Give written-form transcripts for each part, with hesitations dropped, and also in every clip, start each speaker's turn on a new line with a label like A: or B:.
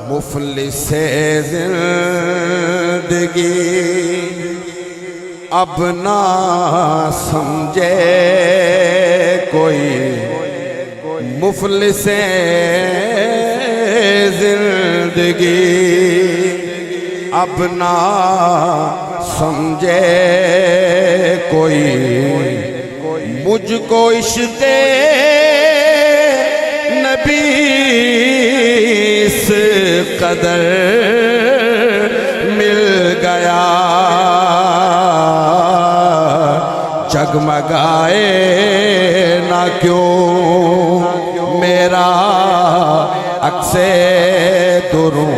A: मुफलिसे जिंदगी अब ना समझे कोई, मुफलिसे जिंदगी अब ना समझे कोई, मुझको इश्क़े नबी इस कदर मिल गया, जगमगाए ना क्यों मेरा अक्से दुरूं,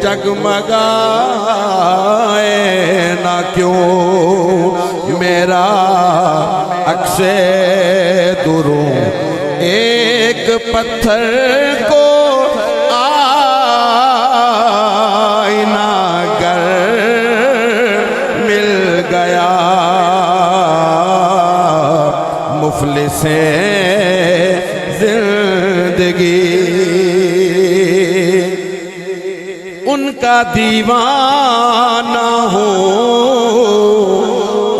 A: जगमगाए ना क्यों मेरा अक्से दुरूं, एक पत्थर को आईना गर मिल गया, मुफलिसे जिंदगी उनका दीवाना हो,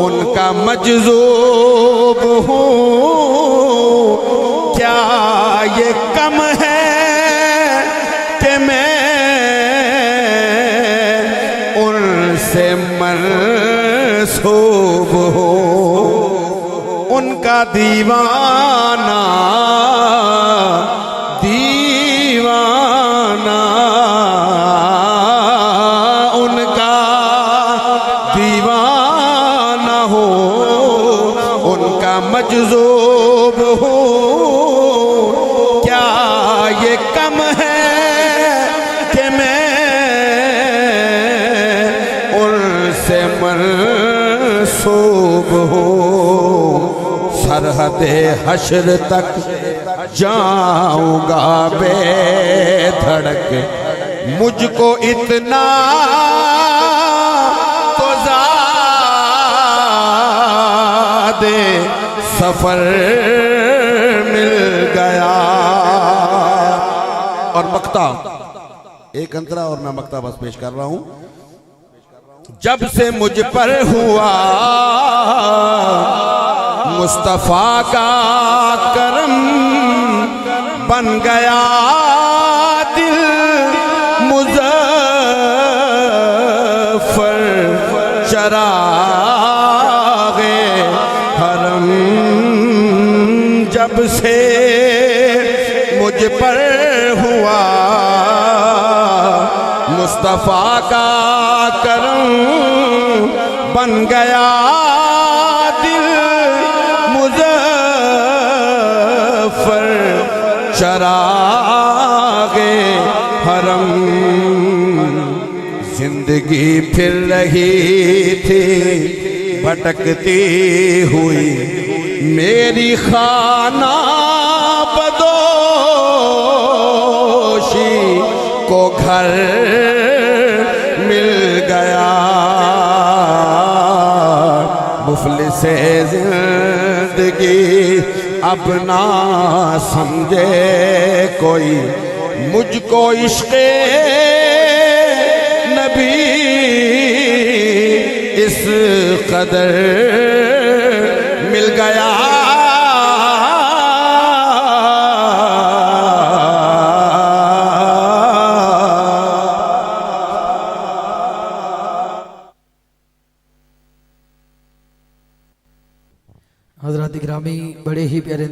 A: उनका मजज़ूब हो, क्या ये कम है कि मैं उनसे मनसूब हो, उनका दीवाना दीवाना उनका दीवाना हो, उनका मजज़ूब हो, क्या ये कम है कि मैं उनसे मनसूब हो, सरहदे हश्र तक जाऊंगा बेधड़क, मुझको इतना तो ज़ादे सफर मिल गया। और मक्ता एक अंतरा और मैं मक्ता बस पेश कर रहा हूं। जब से मुझ पर हुआ मुस्तफा का करम, बन गया दिल मुज़फ्फर चरागे हरम, जब से मुझ पर हुआ मुस्तफा का करम, बन गया दिल मुज़फ्फर चरागे हरम, जिंदगी फिर रही थी भटकती हुई, मेरी खाना बदोशी को घर मिल गया, मुफलिसे जिंदगी अब ना समझे कोई, मुझको इश्क़े नबी इस कदर मिल गया,
B: हज़रात गिरामी बड़े ही प्यारे